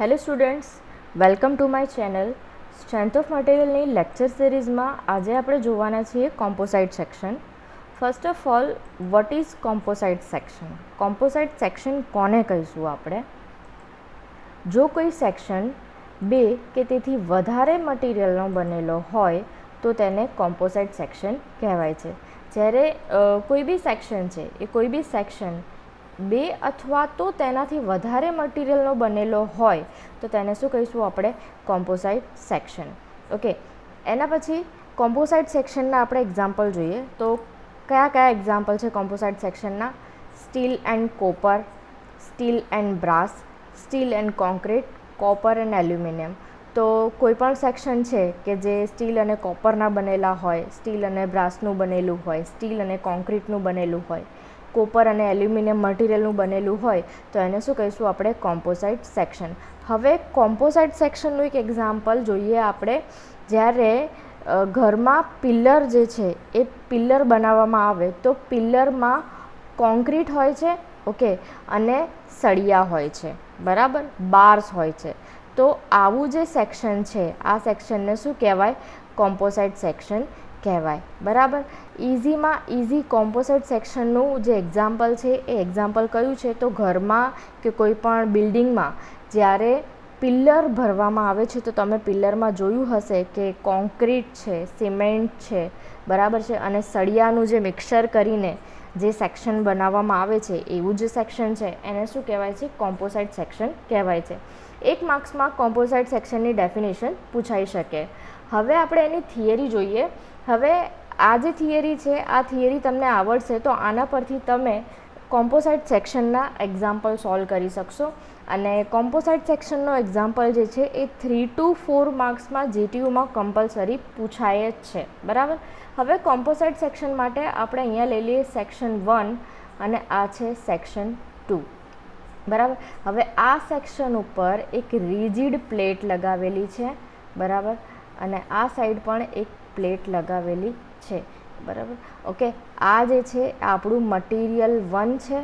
Hello students, welcome to my channel. Strength of મટીરિયલની lecture સિરીઝમાં આજે આપણે જોવાના છીએ composite section. First of all, what is composite section? Composite section કોને કહીશું આપણે? જો કોઈ સેક્શન બે કે તેથી વધારે મટીરિયલનો બનેલો હોય તો તેને કોમ્પોસાઇટ સેક્શન કહેવાય છે. જ્યારે કોઈ બી સેક્શન છે એ કોઈ બી સેક્શન બે અથવા તો તેનાથી વધારે મટીરિયલનો બનેલો હોય તો તેને શું કહીશું આપણે? Composite section. ઓકે, એના પછી કોમ્પોસાઇટ સેક્શનના આપણે એક્ઝામ્પલ જોઈએ તો કયા કયા એક્ઝામ્પલ છે કોમ્પોસાઇટ સેક્શનના? Steel and copper, steel and brass, steel and concrete, copper and aluminium. તો કોઈ પણ સેક્શન છે કે જે સ્ટીલ અને કોપરના બનેલા હોય, સ્ટીલ અને બ્રાસનું બનેલું હોય, સ્ટીલ અને કોન્ક્રીટનું બનેલું હોય, કોપર અને એલ્યુમિનિયમ મટીરિયલનું બનેલું હોય તો એને શું કહીશું આપણે? Composite section. હવે કોમ્પોસાઇટ સેક્શનનું એક એક્ઝામ્પલ જોઈએ આપણે. જ્યારે ઘરમાં પિલ્લર જે છે એ પિલ્લર બનાવવામાં આવે તો પિલ્લરમાં કોન્ક્રીટ હોય છે, ઓકે, અને સળિયા હોય છે, બરાબર, બાર્સ હોય છે. તો આવું જે સેક્શન છે આ સેક્શનને શું કહેવાય? કોમ્પોસાઇટ સેક્શન કહેવાય, બરાબર. ઇઝીમાં ઇઝી કોમ્પોસાઇટ સેક્શનનું જે એક્ઝામ્પલ છે એ એક્ઝામ્પલ કયું છે? તો ઘરમાં કે કોઈ પણ બિલ્ડિંગમાં જ્યારે પિલ્લર ભરવામાં આવે છે તો તમે પિલ્લરમાં જોયું હશે કે કોન્ક્રીટ છે, સિમેન્ટ છે, બરાબર છે, અને સળિયાનું જે મિક્સર કરીને જે સેક્શન બનાવવામાં આવે છે એવું જે સેક્શન છે એને શું કહેવાય છે? કોમ્પોસાઇટ સેક્શન કહેવાય છે. એક માર્ક્સમાં કોમ્પોસાઇટ સેક્શનની ડેફિનેશન પૂછાઈ શકે. હવે આપણે એની થિયરી જોઈએ. હવે આ જે થિયરી છે આ થિયરી તમને આવડશે તો આના પરથી તમે કોમ્પોસાઇટ સેક્શનના એક્ઝામ્પલ સોલ્વ કરી શકશો. અને કોમ્પોસાઇટ સેક્શનનો એક્ઝામ્પલ જે છે એ 3 to 4 માર્ક્સમાં જીટીયુમાં કમ્પલસરી પૂછાય જ છે, બરાબર. હવે કોમ્પોસાઇટ સેક્શન માટે આપણે અહીંયા લઈ લઈએ સેક્શન 1 અને આ છે સેક્શન 2, બરાબર. હવે આ સેક્શન ઉપર એક રિજિડ પ્લેટ લગાવેલી છે, બરાબર, અને આ સાઈડ પણ એક પ્લેટ લગાવેલી છે, બરાબર. ઓકે, આ જે છે આપણું મટીરિયલ 1 છે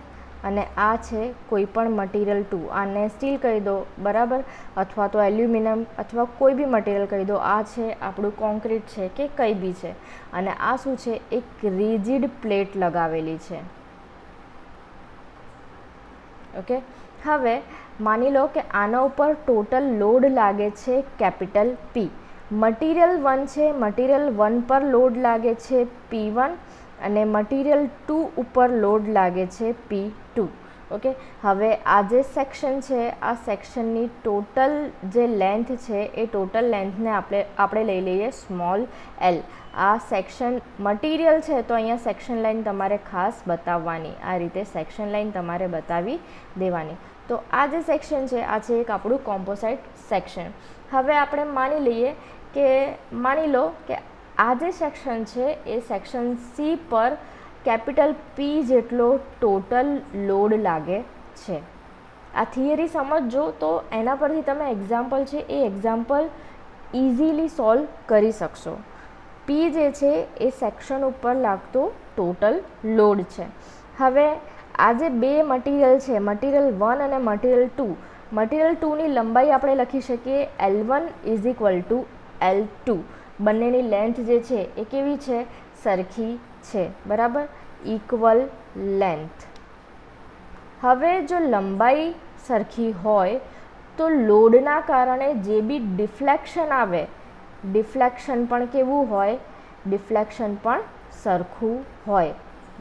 અને આ છે કોઈ પણ મટીરિયલ 2. આને સ્ટીલ કહી દો, બરાબર, અથવા તો એલ્યુમિનિયમ અથવા કોઈ બી મટીરિયલ કહી દો. આ છે આપણું કોન્ક્રીટ છે કે કંઈ બી છે, અને આ શું છે? એક રિજિડ પ્લેટ લગાવેલી છે. ઓકે, હવે માની લો કે આના ઉપર ટોટલ લોડ લાગે છે કેપિટલ P. મટીરિયલ 1 છે, મટીરિયલ 1 પર લોડ લાગે છે P1 અને મટીરિયલ 2 ઉપર લોડ લાગે છે P2. ઓકે, હવે આ જે સેક્શન છે આ સેક્શનની ટોટલ જે લેન્થ છે એ ટોટલ લેન્થને આપણે લઈ લઈએ સ્મોલ l. આ સેક્શન મટીરિયલ છે તો અહીંયા સેક્શન લાઇન તમારે ખાસ બતાવવાની, આ રીતે સેક્શન લાઇન તમારે બતાવી દેવાની. તો આ જે સેક્શન છે આ છે એક આપણું કોમ્પોસાઇટ સેક્શન. હવે આપણે માની લો કે આ જે સેક્શન છે એ સેક્શન C પર કેપિટલ P જેટલો ટોટલ લોડ લાગે છે. આ થિયરી સમજજો તો એના પરથી તમે એક્ઝામ્પલ છે એ એક્ઝામ્પલ ઇઝીલી સોલ્વ કરી શકશો. P જે છે એ સેક્શન ઉપર લાગતો ટોટલ લોડ છે. હવે આ જે બે મટીરિયલ છે, મટીરિયલ 1 અને મટીરિયલ 2, મટીરિયલ 2ની લંબાઈ આપણે લખી શકીએ L1 = L2. બંનેની લેન્થ જે છે એ કેવી છે? સરખી છે, બરાબર, ઇક્વલ લેન્થ. હવે જો લંબાઈ સરખી હોય તો લોડના કારણે જે બી ડિફ્લેક્શન આવે, ડિફ્લેક્શન પણ કેવું હોય? ડિફ્લેક્શન પણ સરખું હોય,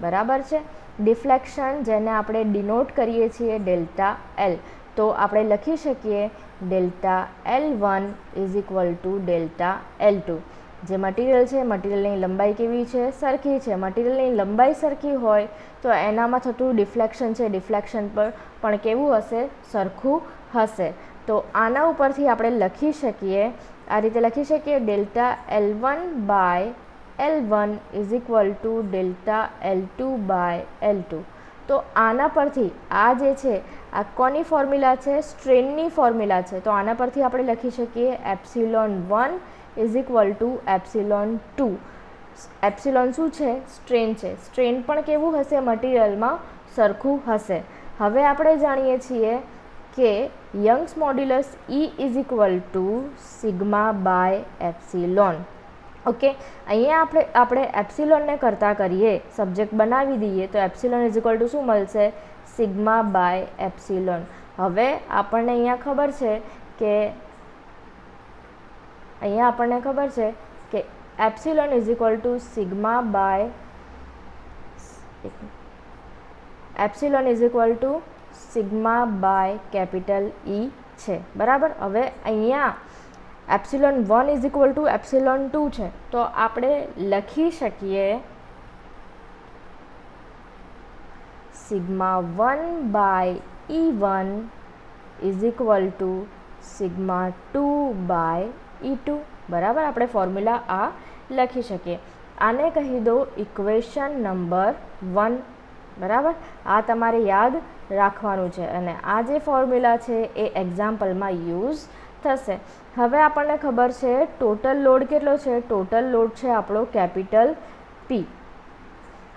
બરાબર છે. ડિફ્લેક્શન જેને આપણે ડિનોટ કરીએ છીએ ડેલ્ટા L, તો આપણે લખી શકીએ ડેલ્ટા L1 = ડેલ્ટા L2. જે મટીરિયલ છે મટીરિયલની લંબાઈ કેવી છે? સરખી છે. મટીરિયલની લંબાઈ સરખી હોય તો એનામાં થતું ડિફ્લેક્શન છે, ડિફ્લેક્શન પર પણ કેવું હશે? સરખું હશે. તો આના ઉપરથી આપણે લખી શકીએ, આ રીતે લખી શકીએ ડેલ્ટા L1/L1 = ડેલ્ટા L2/L2. તો આના પરથી આ જે છે આ કોની ફોર્મ્યુલા છે? સ્ટ્રેનની ફોર્મ્યુલા છે. તો આના પરથી આપણે લખી શકીએ ε1 = ε2. એપ્સિલોન શું છે? સ્ટ્રેન છે. સ્ટ્રેન પણ કેવું હશે? મટીરિયલમાં સરખું હશે. હવે આપણે જાણીએ છીએ કે Young's modulus E is equal to sigma by epsilon. Okay, અહીંયા આપણે એપ્સિલોનને કરતાં કરીએ, સબ્જેક્ટ બનાવી દઈએ તો એપ્સિલોન ઇઝ ઇક્વલ ટુ શું મળશે? Sigma by epsilon. હવે આપણને અહીંયા ખબર છે કે epsilon is equal to sigma by epsilon is equal to sigma by capital E છે, બરાબર. હવે અહીંયા epsilon 1 is equal to epsilon 2 છે, તો આપણે લખી શકીએ sigma 1 by E1 is equal to sigma 2 by E2, બરાબર. આપણે ફોર્મ્યુલા આ લખી શકીએ. આને કહી દો ઇક્વેશન નંબર 1, બરાબર. આ તમારે યાદ રાખવાનું છે અને આ જે ફોર્મ્યુલા છે એ એક્ઝામ્પલમાં યુઝ થશે. હવે આપણને ખબર છે ટોટલ લોડ કેટલો છે? ટોટલ લોડ છે આપણો કેપિટલ P.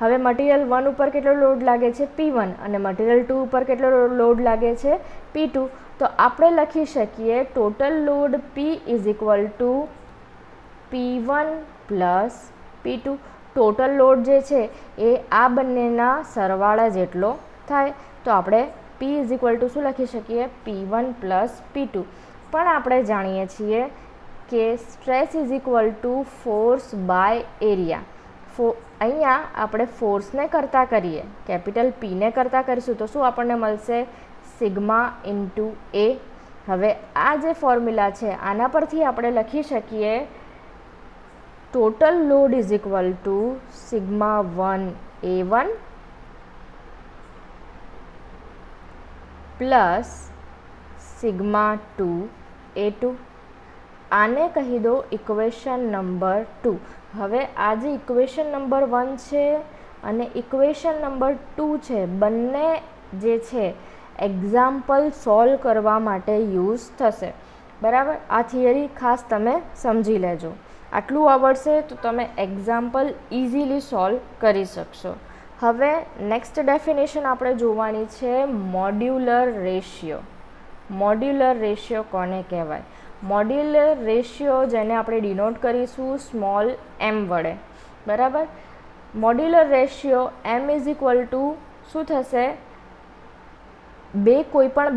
હવે મટીરિયલ 1 ઉપર કેટલો લોડ લાગે છે? P1, અને મટીરિયલ 2 ઉપર કેટલો લોડ લાગે છે? P2. તો આપણે લખી શકીએ total load P is equal two P1 plus P2. Total load જે છે એ આ બંનેના સરવાળા જેટલો થાય, તો આપણે P ઇઝ ઇક્વલ ટુ શું લખી શકીએ? P1 plus P2. પણ આપણે જાણીએ છીએ કે stress is equal to force by area. અહીંયા આપણે ફોર્સને કરતાં કરીએ, કેપિટલ Pને કરતાં કરીશું તો શું આપણને મળશે? Sigma into A. હવે આ જે ફોર્મ્યુલા છે આના પરથી આપણે લખી શકીએ total load is equal to sigma 1 A1 plus sigma 2 A2. આને કહી દો ઇક્વેશન નંબર 2. હવે આ જે ઇક્વેશન નંબર 1 છે અને ઇક્વેશન નંબર 2 છે, બંને જે છે એક્ઝામ્પલ સોલ્વ કરવા માટે યુઝ થશે, બરાબર. આ થિયરી ખાસ તમે સમજી લેજો. આટલું આવડશે તો તમે એક્ઝામ્પલ ઇઝીલી સોલ્વ કરી શકશો. હવે નેક્સ્ટ ડેફિનેશન આપણે જોવાની છે મોડ્યુલર રેશિયો. મોડ્યુલર રેશિયો કોને કહેવાય? મોડ્યુલર રેશિયો જેને આપણે ડિનોટ કરીશું સ્મોલ m વડે, બરાબર. Modular ratio m is equal to શું થશે? કોઈપણ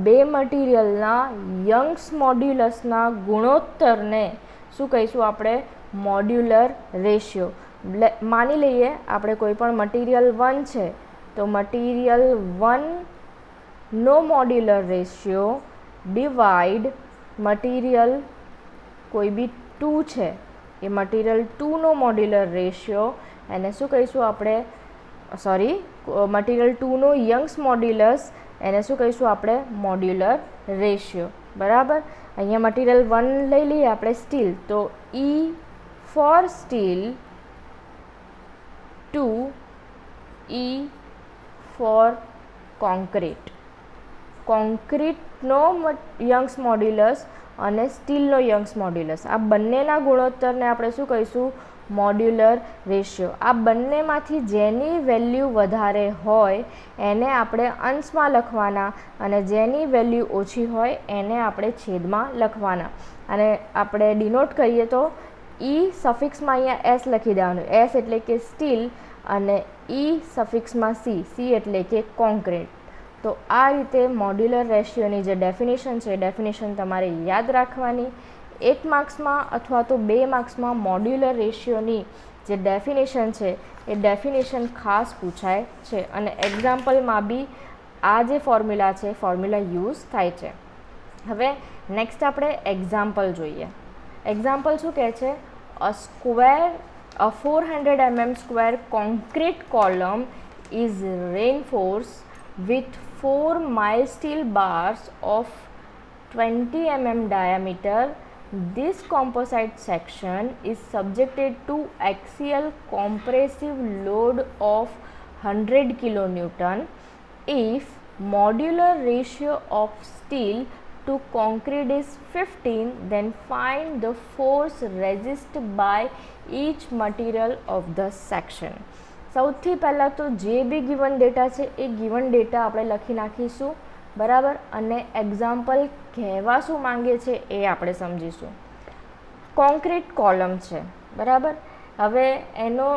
બે મટીરિયલના યંગ્સ મોડ્યુલસના ગુણોત્તરને શું કહીશું આપણે? Modular ratio. માની લઈએ આપણે કોઈપણ મટીરિયલ 1 છે તો મટીરિયલ 1 નો મોડ્યુલર રેશિયો ડિવાઈડ મટીરિયલ કોઈ બી 2 છે એ મટીરિયલ 2 નો મોડ્યુલર રેશિયો, એને શું કહીશું આપણે? મટીરિયલ 2 નો યંગ્સ મોડ્યુલસ, એને શું કહીશું આપણે? મોડ્યુલર રેશિયો, બરાબર. અહીંયા મટીરિયલ 1 લઈ લઈએ આપણે સ્ટીલ, તો E for steel 2 E for concrete. કોન્ક્રીટનો યંગ્સ મોડ્યુલસ અને સ્ટીલનો યંગ્સ મોડ્યુલસ, આ બંનેના ગુણોત્તરને આપણે શું કહીશું? Modular ratio. આ બંનેમાંથી જેની વેલ્યુ વધારે હોય એને આપણે અંશમાં લખવાના અને જેની વેલ્યુ ઓછી હોય એને આપણે છેદમાં લખવાના. અને આપણે ડિનોટ કરીએ તો E સફિક્સમાં અહીંયા S લખી દેવાનું. S એટલે કે સ્ટીલ અને E સફિક્સમાં C એટલે કે કોન્ક્રીટ. તો આ રીતે મોડ્યુલર રેશિયોની જે ડેફિનેશન છે એ ડેફિનેશન તમારે યાદ રાખવાની. 1 માર્ક્સમાં અથવા તો 2 માર્ક્સમાં મોડ્યુલર રેશિયોની જે ડેફિનેશન છે એ ડેફિનેશન ખાસ પૂછાય છે અને એક્ઝામ્પલમાં બી આ જે ફોર્મ્યુલા છે ફોર્મ્યુલા યુઝ થાય છે. હવે નેક્સ્ટ આપણે એક્ઝામ્પલ જોઈએ. એક્ઝામ્પલ શું કહે છે? a 400 mm square concrete column is reinforced with 4 mild steel bars of 20 mm diameter. This composite section is subjected to axial compressive load of 100 kN if modular ratio of steel to concrete is 15, then find the force resisted by each material of the section. સૌથી પહેલાં તો જે be given data છે એ given data આપણે લખી નાખીશું બરાબર. અને એક્ઝામ્પલ કહેવા શું માંગે છે એ આપણે સમજીશું. કોન્ક્રીટ કોલમ છે, બરાબર. હવે એનો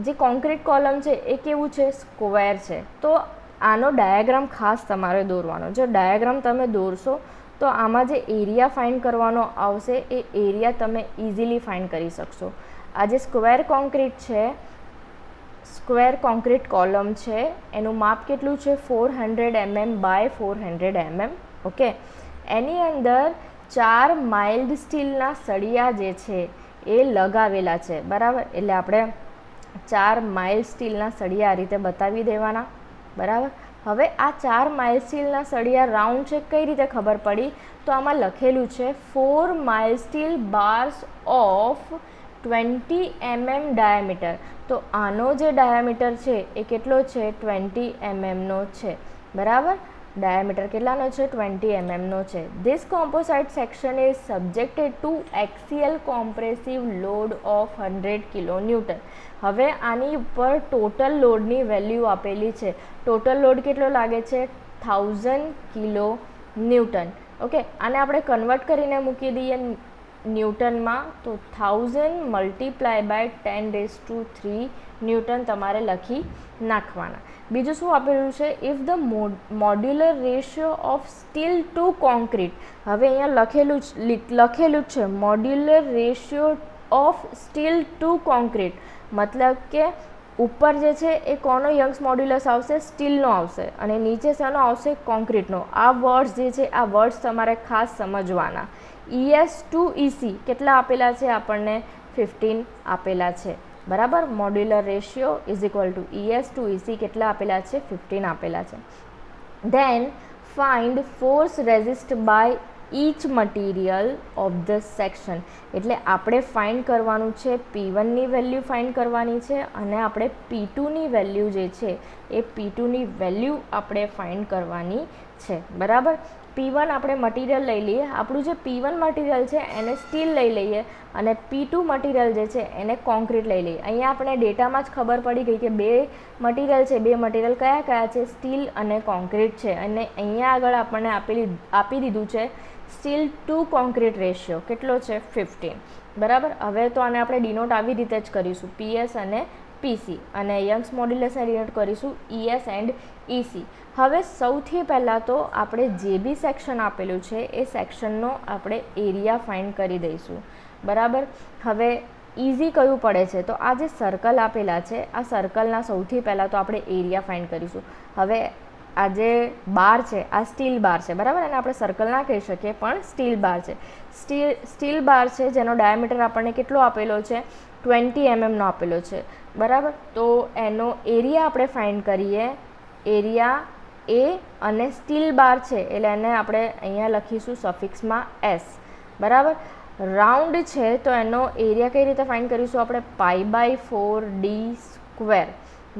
જે કોન્ક્રીટ કોલમ છે એ કેવું છે, સ્ક્વેર છે. તો આનો ડાયાગ્રામ ખાસ તમારે દોરવાનો. જો ડાયાગ્રામ તમે દોરશો તો આમાં જે એરિયા ફાઇન્ડ કરવાનો આવશે એ એરિયા તમે ઇઝીલી ફાઇન્ડ કરી શકશો. આ જે સ્ક્વેર કોન્ક્રીટ કોલમ છે એનું માપ કેટલું છે, 400 mm બાય 400 mm. ઓકે. એની અંદર 4 માઇલ્ડ સ્ટીલના સળિયા જે છે એ લગાવેલા છે, બરાબર. એટલે આપણે 4 માઇલ્ડ સ્ટીલના સળિયા આ રીતે બતાવી દેવાના, બરાબર. હવે આ 4 માઇલ્ડ સ્ટીલના સળિયા રાઉન્ડ છે, કઈ રીતે ખબર પડી? તો આમાં લખેલું છે 4 mild steel bars of 20 mm diameter. તો આનો જે ડાયામીટર છે એ કેટલો છે, 20 mm નો છે, બરાબર. ડાયામીટર કેટલાનો છે, 20 mm નો છે. This composite section is subjected to axial compressive load of 100 kN. હવે આની ઉપર ટોટલ લોડની વેલ્યુ આપેલી છે. ટોટલ લોડ કેટલો લાગે છે, 1000 kN. ઓકે. આને આપણે કન્વર્ટ કરીને મૂકી દઈએ ન્યૂટનમાં, તો 1000 મલ્ટીપ્લાય બાય 10³ ન્યૂટન તમારે લખી નાખવાના. બીજું શું આપેલું છે, if the modular ratio of steel to concrete. હવે અહીંયા લખેલું છે modular ratio of steel to concrete, મતલબ કે ઉપર જે છે એ કોનો યંગ્સ મોડ્યુલસ આવશે, સ્ટીલનો આવશે, અને નીચે શેનો આવશે, કોન્ક્રીટનો. આ વર્ડ્સ જે છે આ વર્ડ્સ તમારે ખાસ સમજવાના. ES ટુ EC કેટલા આપેલા છે આપણને, 15 આપેલા છે, બરાબર. Modular ratio is equal to ES to EC કેટલા આપેલા છે, 15 આપેલા છે. Then find force resist by each material of the section. એટલે આપણે ફાઇન્ડ કરવાનું છે, P1ની વેલ્યુ ફાઇન્ડ કરવાની છે, અને આપણે P2ની વેલ્યુ જે છે એ P2ની વેલ્યુ આપણે ફાઇન્ડ કરવાની છે, બરાબર. P1 આપણે મટીરિયલ લઈ લઈએ. આપણું જે P1 મટીરિયલ છે એને સ્ટીલ લઈ લઈએ, અને P2 મટીરિયલ જે છે એને કોન્ક્રીટ લઈ લઈએ. અહીંયા આપણે ડેટામાં જ ખબર પડી ગઈ કે બે મટીરિયલ છે. બે મટીરિયલ કયા કયા છે, સ્ટીલ અને કોન્ક્રીટ છે. અને અહીંયા આગળ આપણને આપી દીધું છે સ્ટીલ ટુ કોન્ક્રીટ રેશિયો કેટલો છે, 15, બરાબર. હવે તો આને આપણે ડિનોટ આવી રીતે જ કરીશું, PS અને PC, અને યંગ્સ મોડ્યુલસને ડિનોટ કરીશું ES એન્ડ EC. હવે સૌથી પહેલાં તો આપણે જે બી સેક્શન આપેલું છે એ સેક્શનનો આપણે એરિયા ફાઇન્ડ કરી દઈશું, બરાબર. હવે ઇઝી કયું પડે છે, તો આ જે સર્કલ આપેલા છે આ સર્કલના સૌથી પહેલાં તો આપણે એરિયા ફાઇન્ડ કરીશું. હવે આ જે બાર છે આ સ્ટીલ બાર છે, બરાબર. અને આપણે સર્કલ ના કહી શકીએ પણ સ્ટીલ બાર છે. સ્ટીલ બાર છે જેનો ડાયામીટર આપણને કેટલો આપેલો છે, 20 mm નો આપેલો છે, બરાબર. તો એનો એરિયા આપણે ફાઇન્ડ કરીએ. એરિયા એ અને સ્ટીલ બાર છે એટલે એને આપણે અહીંયા લખીશું સફિક્સમાં S, બરાબર. રાઉન્ડ છે તો એનો એરિયા કઈ રીતે ફાઇન્ડ કરીશું આપણે, π/4d²,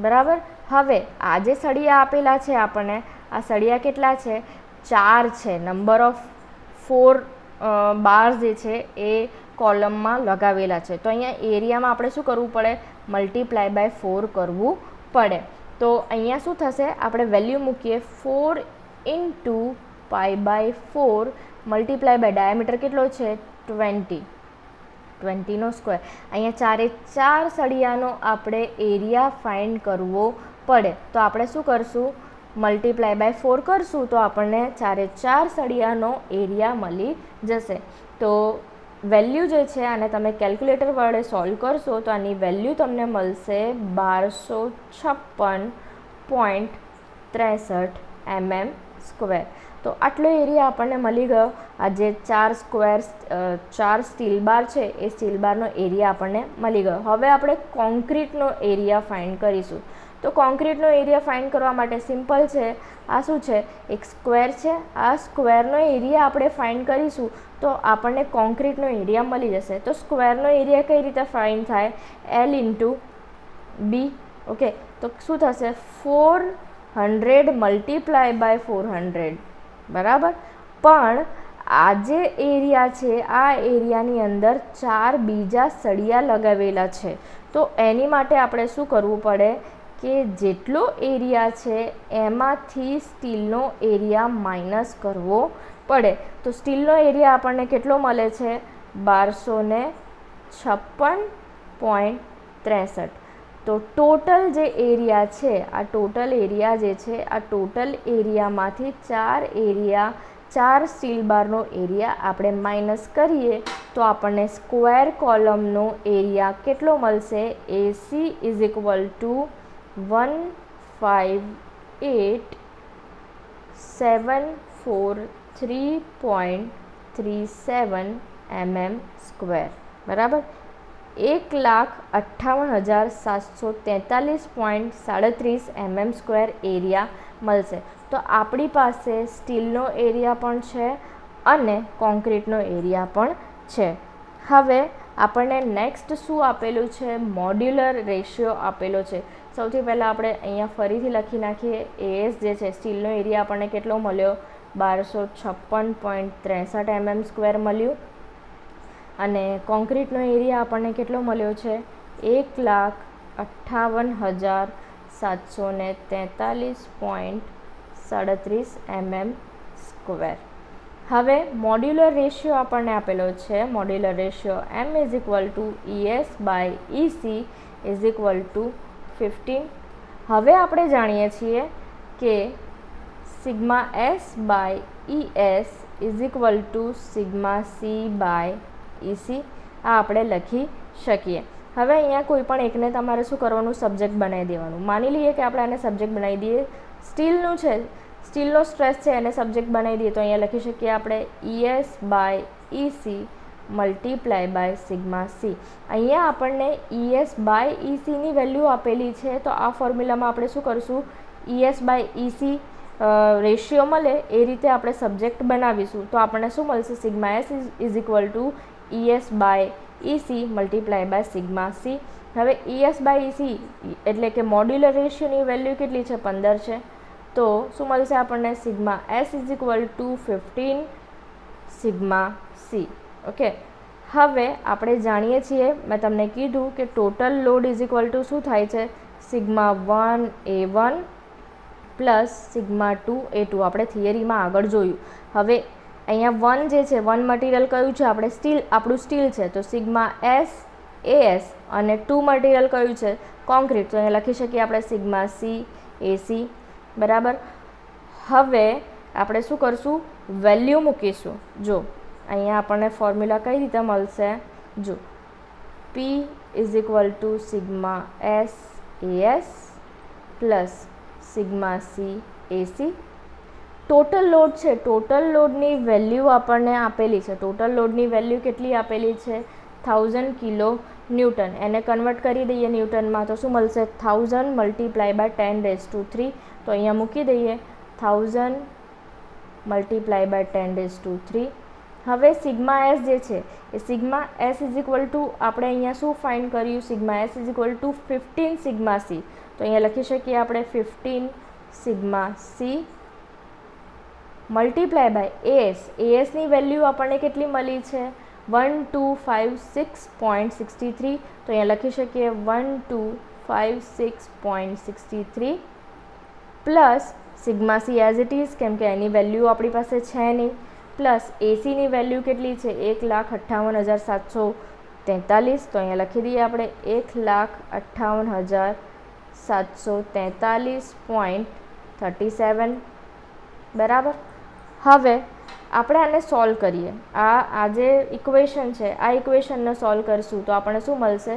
બરાબર. હવે આ જે સળિયા આપેલા છે આપણને, આ સળિયા કેટલા છે, 4 છે. નંબર ઓફ 4 બાર્સ જે છે એ કોલમમાં લગાવેલા છે. તો અહીંયા એરિયામાં આપણે શું કરવું પડે, મલ્ટીપ્લાય બાય 4 કરવું પડે. તો અહીંયા શું થશે, આપણે વેલ્યુ મૂકીએ 4 × π/4 મલ્ટીપ્લાય બાય ડાયામીટર કેટલો છે, 20નો સ્ક્વેર. અહીંયા 4 સળિયાનો આપણે એરિયા ફાઇન્ડ કરવો પડે. તો આપણે શું કરશું, મલ્ટીપ્લાય બાય 4 કરશું તો આપણને 4 સળિયાનો એરિયા મળી જશે. તો વેલ્યુ જે છે આને તમે કેલ્ક્યુલેટર વડે સોલ્વ કરશો તો આની વેલ્યુ તમને મળશે 1256.63 mm². તો આટલો એરિયા આપણને મળી ગયો. આ જે 4 સ્ટીલ બાર છે એ સ્ટીલ બારનો એરિયા આપણને મળી ગયો. હવે આપણે કોન્ક્રીટનો એરિયા ફાઇન્ડ કરીશું. તો કોન્ક્રીટનો એરિયા ફાઇન્ડ કરવા માટે સિમ્પલ છે. આ શું છે, એક સ્ક્વેર છે. આ સ્ક્વેરનો એરિયા આપણે ફાઇન્ડ કરીશું તો આપણને કોન્ક્રીટનો એરિયા મળી જશે. તો સ્ક્વેરનો એરિયા કઈ રીતે ફાઇન્ડ થાય, L × B. ઓકે. તો શું થશે, 400 મલ્ટીપ્લાય બાય 400, બરાબર. પણ આ જે એરિયા છે આ એરિયાની અંદર 4 બીજા સળિયા લગાવેલા છે. તો એની માટે આપણે શું કરવું પડે, કે જેટલો એરિયા છે એમાંથી સ્ટીલનો એરિયા માઇનસ કરવો પડે. તો સ્ટીલનો એરિયા આપણને કેટલો મળે છે? 1256.63. તો ટોટલ જે એરિયા છે, આ ટોટલ એરિયા જે છે, આ ટોટલ એરિયામાંથી ચાર સ્ટીલ બારનો એરિયા આપણે માઇનસ કરીએ તો આપણને સ્ક્વેર કોલમનો એરિયા કેટલો મળશે? AC is equal two 158,743.37 mm². બરાબર. 1,58,743.37 mm² એરિયા મળશે. તો આપણી પાસે સ્ટીલનો એરિયા પણ છે અને કોન્ક્રીટનો એરિયા પણ છે. હવે આપણને નેક્સ્ટ શું આપેલું છે? મોડ્યુલર રેશિયો આપેલો છે. સૌથી પહેલાં આપણે અહીંયા ફરીથી લખી નાખીએ. AS જે છે સ્ટીલનો એરિયા આપણને કેટલો મળ્યો? 1256.63 mm² મળ્યું. અને કોન્ક્રીટનો એરિયા આપણને કેટલો મળ્યો છે? 1,58,743.37 mm². હવે મોડ્યુલર રેશિયો આપણને આપેલો છે. Modular ratio M is equal to ES/EC is equal to 15. હવે આપણે જાણીએ છીએ કે sigma S/ES is equal to sigma C/EC. આ આપણે લખી શકીએ. હવે અહીંયા કોઈ પણ એકને તમારે શું કરવાનું? સબ્જેક્ટ બનાવી દેવાનું. માની લઈએ કે આપણે આને સબ્જેક્ટ બનાવી દઈએ. સ્ટીલનું છે, સ્ટીલનો સ્ટ્રેસ છે, એને સબ્જેક્ટ બનાવી દઈએ તો અહીંયા લખી શકીએ આપણે ES/EC multiply by sigma C. અહીંયા આપણને ES/ECની વેલ્યુ આપેલી છે. તો આ ફોર્મ્યુલામાં આપણે શું કરશું? ES/EC રેશિયો મળે એ રીતે આપણે સબ્જેક્ટ બનાવીશું. તો આપણને શું મળશે? Sigma S is equal to ES/EC multiply by sigma C. હવે ES/EC એટલે કે મોડ્યુલર રેશિયોની વેલ્યુ કેટલી છે? 15 છે. તો શું મળશે આપણને? Sigma S is equal to 15 sigma C. Okay. હવે આપણે જાણીએ છીએ, મેં તમને કીધું કે total load is equal to શું થાય છે? Sigma 1A1 plus sigma 2A2. આપણે થિયરીમાં આગળ જોયું. હવે અહીંયા 1 જે છે, 1 મટીરિયલ કયું છે? આપણે સ્ટીલ, આપણું સ્ટીલ છે. તો સિગ્મા S AS અને 2 મટીરિયલ કયું છે? કોન્ક્રીટ. તો અહીંયા લખી શકીએ આપણે સિગ્મા C AC. બરાબર. હવે આપણે શું કરશું? વેલ્યુ મૂકીશું. જો અહીંયા આપણને ફોર્મ્યુલા કઈ રીતે મળશે? જો P is equal to sigma S AS plus sigma C AC. Total load છે, ટોટલ લોડની વેલ્યુ આપણને આપેલી છે. ટોટલ લોડની વેલ્યુ કેટલી આપેલી છે? 1000 કિલો ન્યૂટન. એને કન્વર્ટ કરી દઈએ ન્યૂટનમાં તો શું મળશે? 1000 મલ્ટીપ્લાય બાય 10⁻³ તો અહીંયા મૂકી દઈએ 1000 મલ્ટીપ્લાય બાય 10⁻³. હવે સિગ્મા S જે છે એ sigma S is equal to આપણે અહીંયા શું ફાઇન્ડ કર્યું? Sigma S is equal to 15 sigma C. તો અહીંયા લખી શકીએ આપણે 15 sigma C multiply by AS. ASની વેલ્યુ આપણને કેટલી મળી છે? 1256.63. તો અહીંયા લખી શકીએ 1256.63 plus sigma C as it is, કેમ કે એની વેલ્યુ આપણી પાસે છે નહીં, પ્લસ ACની વેલ્યુ કેટલી છે? 1,58,743. તો અહીંયા લખી દઈએ આપણે 1,58,743.37. બરાબર. હવે આપણે આને સોલ્વ કરીએ. આ જે ઇક્વેશન છે, આ ઇક્વેશનને સોલ્વ કરીશું તો આપણને શું મળશે?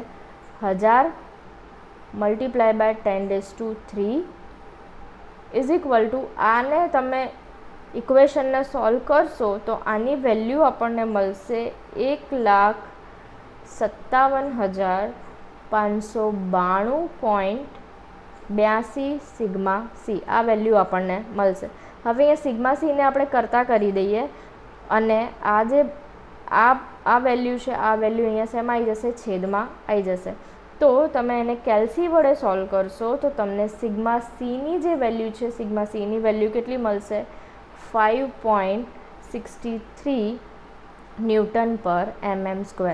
1000 multiply by 10⁻³ is equal to, આને તમે ઇક્વેશનને સોલ્વ કરશો તો આની વેલ્યુ આપણને મળશે 1,57,592.82 સિગ્મા C. આ વેલ્યુ આપણને મળશે. હવે અહીંયા સિગ્મા Cને આપણે કરતાં કરી દઈએ અને આ જે આ વેલ્યુ છે, આ વેલ્યુ અહીંયા શેમાં આવી જશે? છેદમાં આવી જશે. તો તમે એને કેલ્સી વડે સોલ્વ કરશો તો તમને સિગ્મા Cની જે વેલ્યુ છે, સિગ્મા Cની વેલ્યુ કેટલી મળશે? 5.63 ન્યૂટન પર mm².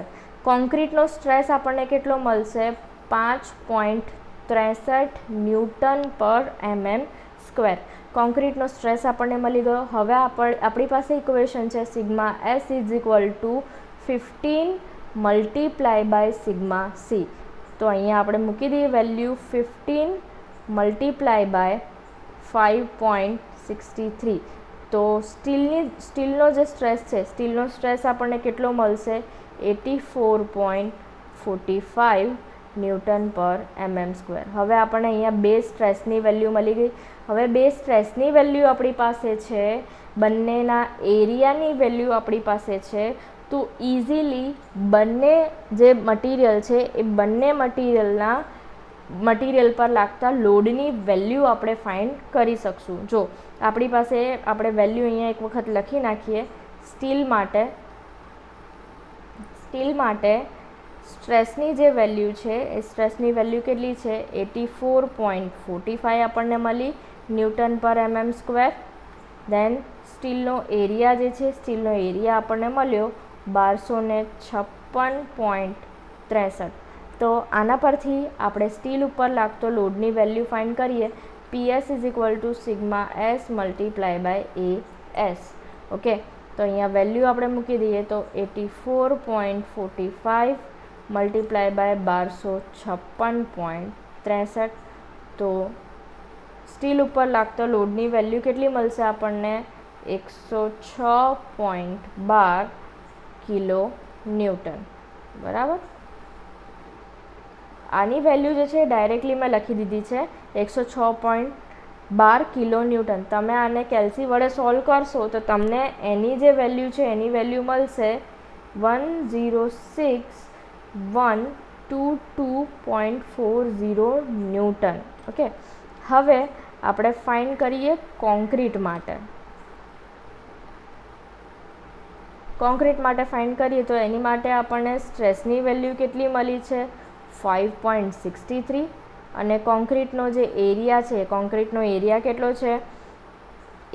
કોન્ક્રીટનો સ્ટ્રેસ આપણને કેટલો મળશે? 5.3 ન્યૂટન પર mm સ્ક્વેર. કોન્ક્રીટનો સ્ટ્રેસ આપણને મળી ગયો. હવે આપણી પાસે ઇક્વેશન છે sigma S is equal to 15 multiply by sigma C. તો અહીંયા આપણે મૂકી દઈએ વેલ્યુ 15 મલ્ટીપ્લાય બાય 5.63. તો સ્ટીલનો જે સ્ટ્રેસ છે, સ્ટીલનો સ્ટ્રેસ આપણને કેટલો મળશે? 84.45 ન્યૂટન પર mm સ્ક્વેર. હવે આપણને અહીંયા બે સ્ટ્રેસની વેલ્યુ મળી ગઈ. હવે બે સ્ટ્રેસની વેલ્યુ આપણી પાસે છે, બંનેના એરિયાની વેલ્યુ આપણી પાસે છે. તો ઇઝીલી બંને જે મટીરિયલ છે એ બંને મટીરિયલ પર લાગતા લોડની વેલ્યુ આપણે ફાઇન્ડ કરી શકશું. જો આપણી પાસે આપણે વેલ્યુ અહીંયા એક વખત લખી નાખીએ. સ્ટીલ માટે સ્ટ્રેસની જે વેલ્યુ છે એ સ્ટ્રેસની વેલ્યુ કેટલી છે? 84.45 આપણને મળી ન્યૂટન પર mm સ્ક્વેર. દેન સ્ટીલનો એરિયા જે છે, સ્ટીલનો એરિયા આપણને મળ્યો 1256.63. તો આના પરથી આપણે સ્ટીલ ઉપર લાગતો લોડની વેલ્યુ ફાઇન્ડ કરીએ. PS is equal to sigma S multiply by AS. Okay, તો અહીંયા વેલ્યુ આપણે મૂકી દઈએ તો 84.45 મલ્ટીપ્લાય બાય 1256.63. તો સ્ટીલ ઉપર લાગતો લોડની વેલ્યુ કેટલી મળશે આપણને? 106.12 કિલો ન્યૂટન. બરાબર. આની વેલ્યુ જે છે ડાયરેક્ટલી મેં લખી દીધી છે 106.12 કિલો ન્યૂટન. તમે આને કેલ્સી વડે સોલ્વ કરશો તો તમને એની જે વેલ્યુ છે એની વેલ્યુ મળશે 106,122.40 ન્યૂટન. ઓકે, હવે આપણે ફાઇન્ડ કરીએ કોન્ક્રીટ માટે. કોન્ક્રીટ માટે ફાઇન્ડ કરીએ તો એની માટે આપણને સ્ટ્રેસની વેલ્યુ કેટલી મળી છે? 5.63. અને કોન્ક્રીટનો જે એરિયા છે, કોન્ક્રીટનો એરિયા કેટલો છે?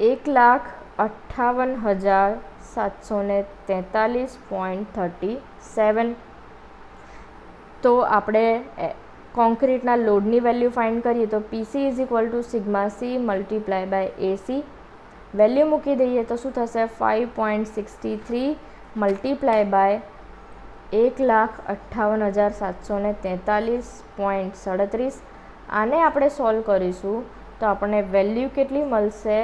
1,58,743.37. તો આપણે કોન્ક્રીટના લોડની વેલ્યુ ફાઇન્ડ કરીએ તો PC is equal to sigma C multiply by AC. Value મૂકી દઈએ તો શું થશે? 5.63 મલ્ટીપ્લાય બાય 1,58,743.37. આને આપણે સોલ્વ કરીશું તો આપણને વેલ્યુ કેટલી મળશે?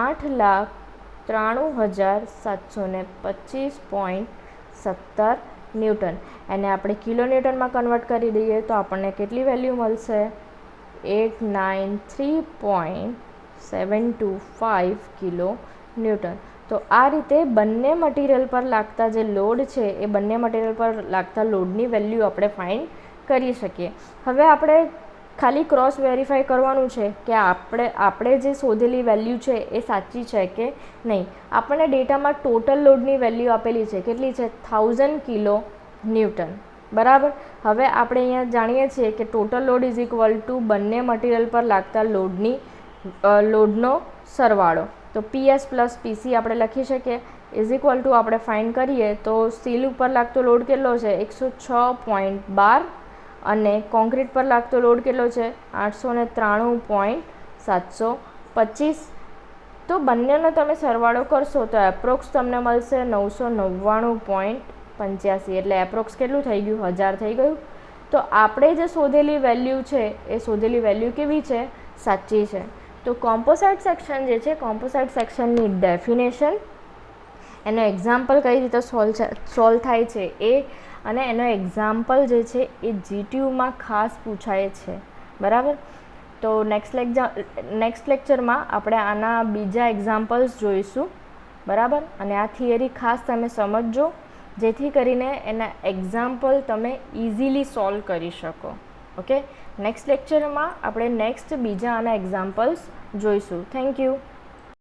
8,93,725.17 ન્યૂટન. એને આપણે કિલો ન્યૂટનમાં કન્વર્ટ કરી દઈએ તો આપણને કેટલી વેલ્યુ મળશે? 893.725 કિલો ન્યૂટન. તો આ રીતે બંને મટીરિયલ પર લાગતા જે લોડ છે એ બંને મટીરિયલ પર લાગતા લોડની વેલ્યુ આપણે ફાઇન્ડ કરી શકીએ. હવે આપણે ખાલી ક્રોસ વેરીફાઈ કરવાનું છે કે આપણે જે શોધેલી વેલ્યુ છે એ સાચી છે કે નહીં. આપણને ડેટામાં ટોટલ લોડની વેલ્યુ આપેલી છે. કેટલી છે? 1000 કિલો ન્યૂટન. બરાબર. હવે આપણે અહીંયા જાણીએ છીએ કે total load is equal two બંને મટીરિયલ પર લાગતા લોડનો સરવાળો. તો PS પ્લસ PC આપણે લખી શકીએ. ઇઝ ઇક્વલ ટુ આપણે ફાઇન્ડ કરીએ તો સ્ટીલ ઉપર લાગતો લોડ કેટલો છે? 106.12. અને કોન્ક્રીટ પર લાગતો લોડ કેટલો છે? 893.725. તો બંનેનો તમે સરવાળો કરશો તો એપ્રોક્સ તમને મળશે 999.85. એટલે એપ્રોક્સ કેટલું થઈ ગયું? 1000 થઈ ગયું. તો આપણે જે શોધેલી વેલ્યુ છે એ શોધેલી વેલ્યુ કેવી છે? સાચી છે. તો કોમ્પોસાઇટ સેક્શન જે છે, કોમ્પોસાઇટ સેક્શનની ડેફિનેશન, એનો એક્ઝામ્પલ કઈ રીતે સોલ્વ થાય છે એ, અને એનો એક્ઝામ્પલ જે છે એ GTUમાં ખાસ પૂછાય છે. બરાબર. તો નેક્સ્ટ લેક્ચરમાં આપણે આના બીજા એક્ઝામ્પલ્સ જોઈશું. બરાબર. અને આ થિયરી ખાસ તમે સમજજો જેથી કરીને એના એક્ઝામ્પલ તમે ઇઝીલી સોલ્વ કરી શકો. ઓકે, નેક્સ્ટ લેક્ચરમાં આપણે બીજા આના એક્ઝામ્પલ્સ જોઈશું. Thank you.